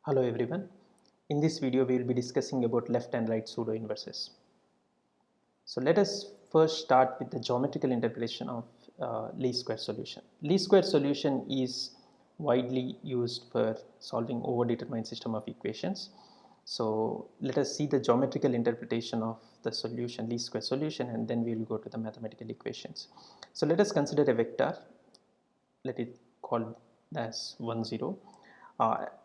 Hello everyone. In this video we will be discussing about left and right pseudo inverses. So let us first start with the geometrical interpretation of least square solution. Least square solution is widely used for solving overdetermined system of equations. So let us see the geometrical interpretation of the solution, least square solution, and then we will go to the mathematical equations. So let us consider a vector. Let it call as 1 0.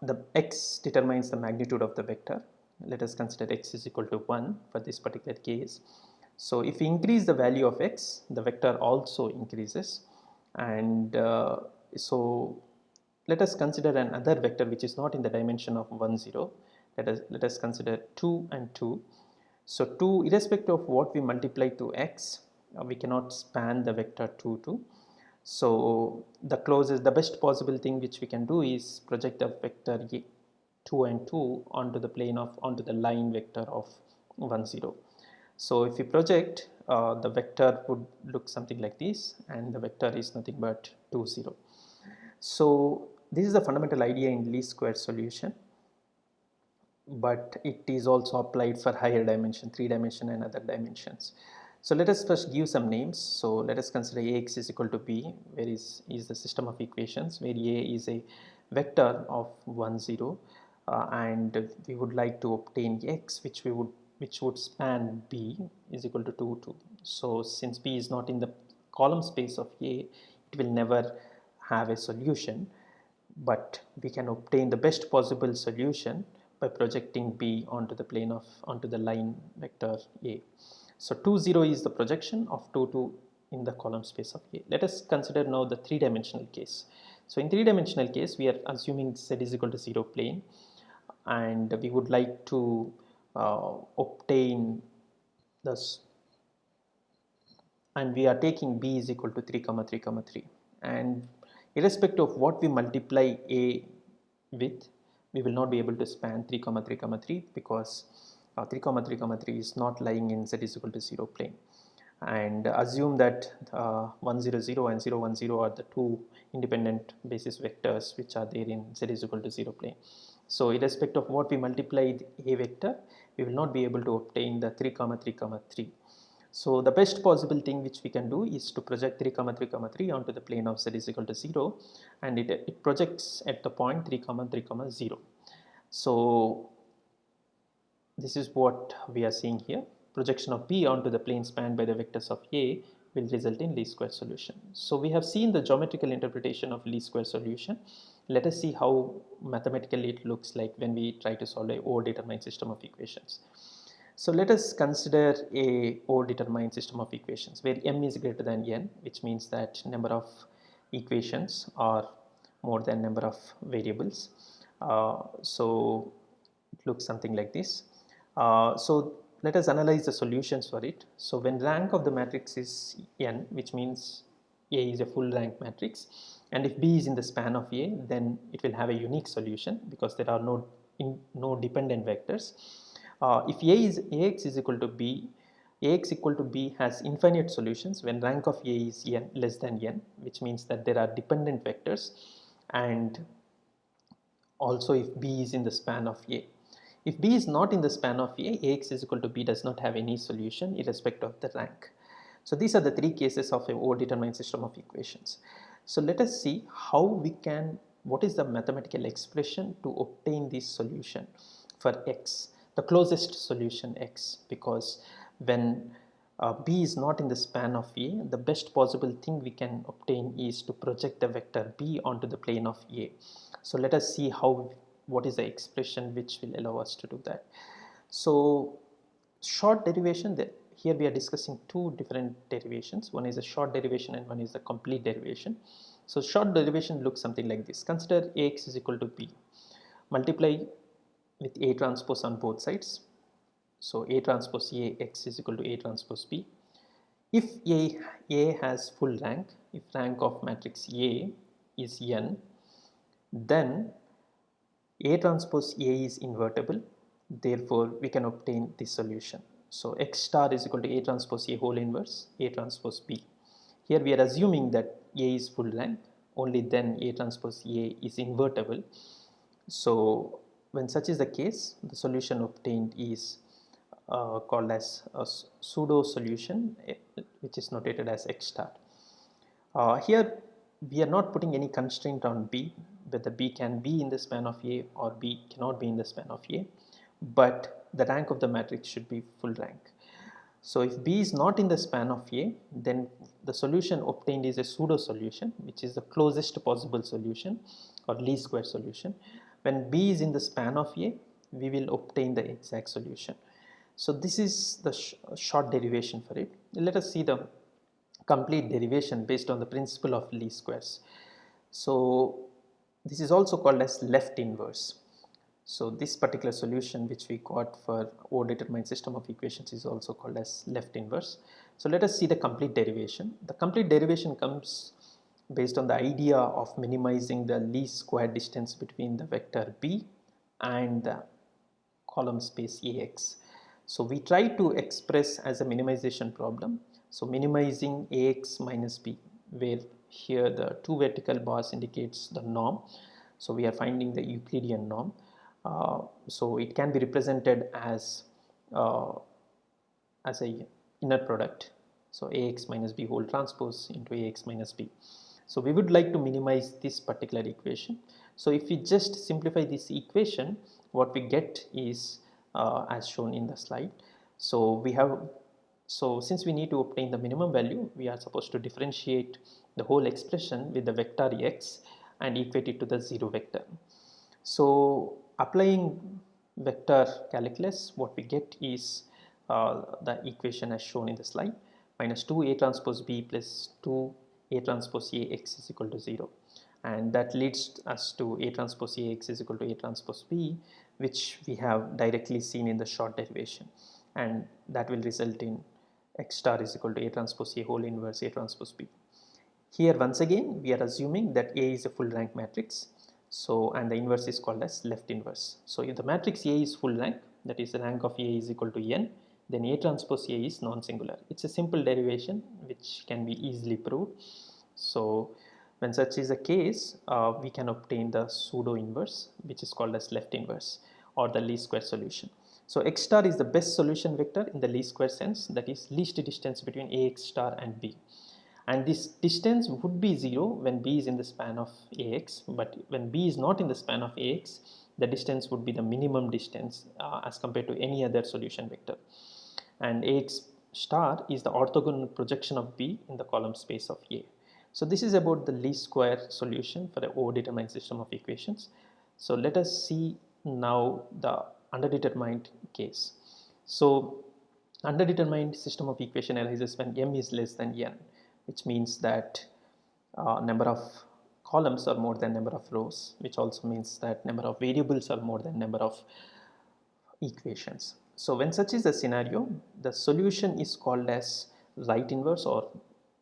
The x determines the magnitude of the vector. Let us consider x is equal to 1 for this particular case. So if we increase the value of x, the vector also increases. And so let us consider another vector which is not in the dimension of 1 0. Let us consider 2 and 2. So 2, irrespective of what we multiply to x, we cannot span the vector 2 2. So the best possible thing which we can do is project the vector 2 and 2 onto the line vector of 1 0. So if we project, the vector would look something like this, and the vector is nothing but 2 0. So this is the fundamental idea in least square solution, but it is also applied for higher dimension, 3 dimension and other dimensions. So let us first give some names. So let us consider Ax is equal to B, where is the system of equations, where A is a vector of 1 0, and we would like to obtain X which would span B is equal to 2 2. So since B is not in the column space of A, it will never have a solution, but we can obtain the best possible solution by projecting B onto the line vector A. So 2 0 is the projection of 2 2 in the column space of A. Let us consider now the three-dimensional case. So in three-dimensional case, we are assuming Z is equal to 0 plane, and we would like to obtain this, and we are taking B is equal to 3 comma 3 comma 3, and irrespective of what we multiply A with, we will not be able to span 3 comma 3 comma 3, because 3 comma 3 comma 3 is not lying in Z is equal to 0 plane. And assume that 1 0 0 and 0 1 0 are the two independent basis vectors which are there in Z is equal to 0 plane. So irrespective of what we multiply A vector, we will not be able to obtain the 3 comma 3 comma 3. So the best possible thing which we can do is to project 3 comma 3 comma 3 onto the plane of Z is equal to 0, and it projects at the point 3 comma 3 comma 0. So this is what we are seeing here. Projection of B onto the plane spanned by the vectors of A will result in least square solution. So we have seen the geometrical interpretation of least square solution. Let us see how mathematically it looks like when we try to solve a overdetermined system of equations. So let us consider a overdetermined system of equations where m is greater than n, which means that number of equations are more than number of variables. So it looks something like this. So let us analyze the solutions for it. So when rank of the matrix is n, which means A is a full rank matrix, and if B is in the span of A, then it will have a unique solution because there are no dependent vectors. If Ax is equal to B, Ax equal to B has infinite solutions when rank of A is n less than n, which means that there are dependent vectors, and also if B is in the span of A. If B is not in the span of A, Ax is equal to B does not have any solution irrespective of the rank. So these are the three cases of a overdetermined system of equations. So let us see what is the mathematical expression to obtain this solution for x, the closest solution x, because when B is not in the span of A, the best possible thing we can obtain is to project the vector B onto the plane of A. So let us see what is the expression which will allow us to do that. So short derivation, here we are discussing two different derivations. One is a short derivation and one is the complete derivation. So short derivation looks something like this. Consider Ax is equal to B. Multiply with A transpose on both sides. So A transpose A x is equal to A transpose B. If A has full rank, if rank of matrix A is n, then A transpose A is invertible, therefore we can obtain this solution. So x star is equal to A transpose A whole inverse A transpose B. Here we are assuming that A is full rank, only then A transpose A is invertible. So when such is the case, the solution obtained is called as a pseudo solution, which is notated as X star. Here we are not putting any constraint on B, whether B can be in the span of A or B cannot be in the span of A, but the rank of the matrix should be full rank. So if B is not in the span of A, then the solution obtained is a pseudo solution, which is the closest possible solution or least square solution. When B is in the span of A, we will obtain the exact solution. So this is the short derivation for it. Let us see the complete derivation based on the principle of least squares. So this is also called as left inverse. So this particular solution which we got for O-determined system of equations is also called as left inverse. So let us see the complete derivation. The complete derivation comes based on the idea of minimizing the least square distance between the vector B and the column space Ax. So we try to express as a minimization problem. So minimizing Ax minus B, where here the two vertical bars indicates the norm. So we are finding the Euclidean norm. So it can be represented as a inner product. So Ax minus B whole transpose into Ax minus B. So we would like to minimize this particular equation. So if we just simplify this equation, what we get is as shown in the slide. So since we need to obtain the minimum value, we are supposed to differentiate the whole expression with the vector x and equate it to the zero vector. So applying vector calculus, what we get is the equation as shown in the slide, minus 2A transpose B plus 2A transpose Ax is equal to 0. And that leads us to A transpose Ax is equal to A transpose B, which we have directly seen in the short derivation. And that will result in X star is equal to A transpose A whole inverse A transpose B. Here once again we are assuming that A is a full rank matrix. So and the inverse is called as left inverse. So if the matrix A is full rank, that is the rank of A is equal to n, then A transpose A is non-singular. It's a simple derivation which can be easily proved. So when such is the case, we can obtain the pseudo inverse, which is called as left inverse or the least square solution. So X star is the best solution vector in the least square sense, that is least distance between Ax star and B. And this distance would be 0 when B is in the span of Ax, but when B is not in the span of Ax, the distance would be the minimum distance as compared to any other solution vector. And Ax star is the orthogonal projection of B in the column space of A. So this is about the least square solution for the O-determined system of equations. So let us see now the underdetermined case. So underdetermined system of equation arises when m is less than n, which means that number of columns are more than number of rows, which also means that number of variables are more than number of equations. So when such is the scenario, the solution is called as right inverse or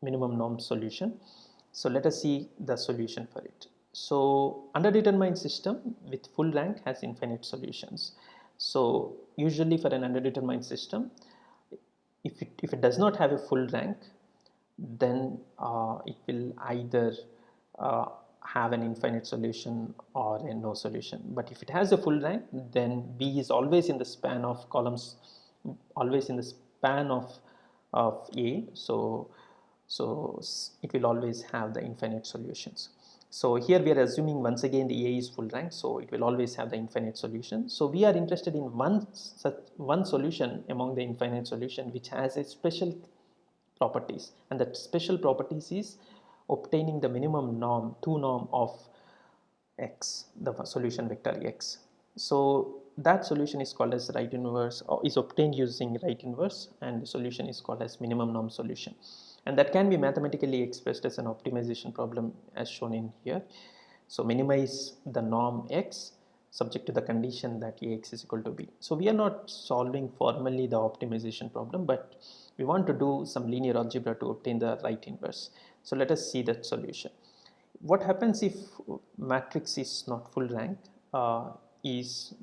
minimum norm solution. So let us see the solution for it. So underdetermined system with full rank has infinite solutions. So usually for an underdetermined system, if it does not have a full rank, then it will either have an infinite solution or a no solution. But if it has a full rank, then B is always in the span of columns, always in the span of A. So it will always have the infinite solutions. So here we are assuming once again the A is full rank, so it will always have the infinite solution. So we are interested in one solution among the infinite solution which has a special properties, and that special properties is obtaining the minimum norm, 2 norm of x, the solution vector x. So that solution is called as right inverse, or is obtained using right inverse, and the solution is called as minimum norm solution, and that can be mathematically expressed as an optimization problem as shown in here. So minimize the norm x subject to the condition that Ax is equal to B. So we are not solving formally the optimization problem, but we want to do some linear algebra to obtain the right inverse. So let us see that solution. What happens if matrix is not full rank is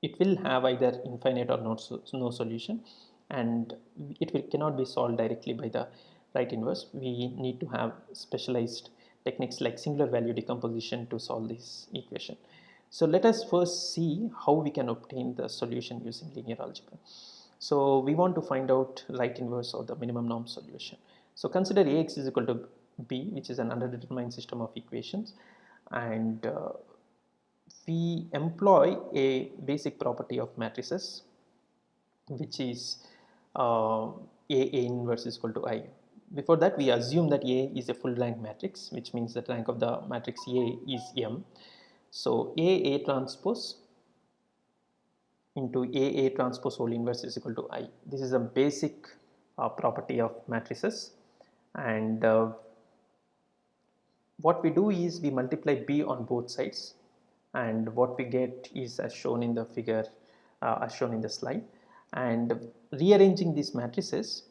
it will have either infinite or no solution, and it cannot be solved directly by the right inverse. We need to have specialized techniques like singular value decomposition to solve this equation. So let us first see how we can obtain the solution using linear algebra. So we want to find out right inverse or the minimum norm solution. So consider Ax is equal to b, which is an underdetermined system of equations, and we employ a basic property of matrices, which is A inverse is equal to I. Before that, we assume that A is a full rank matrix, which means that rank of the matrix A is M. So A transpose into A transpose whole inverse is equal to I. This is a basic property of matrices, and what we do is we multiply B on both sides, and what we get is as shown in the figure, as shown in the slide. And rearranging these matrices,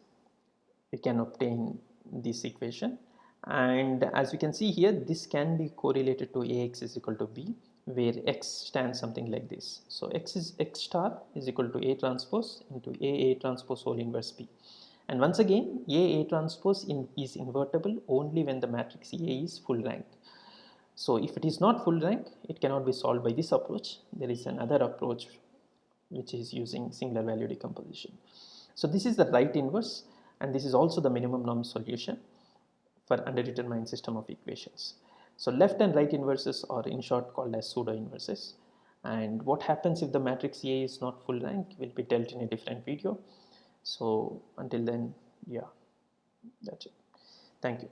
we can obtain this equation. And as we can see here, this can be correlated to Ax is equal to B, where X stands something like this. So X star is equal to A transpose into A transpose whole inverse B. And once again, A transpose is invertible only when the matrix A is full rank. So if it is not full rank, it cannot be solved by this approach. There is another approach which is using singular value decomposition. So this is the right inverse, and this is also the minimum norm solution for underdetermined system of equations. So left and right inverses are in short called as pseudo inverses. And what happens if the matrix A is not full rank will be dealt in a different video. So until then, yeah, that's it. Thank you.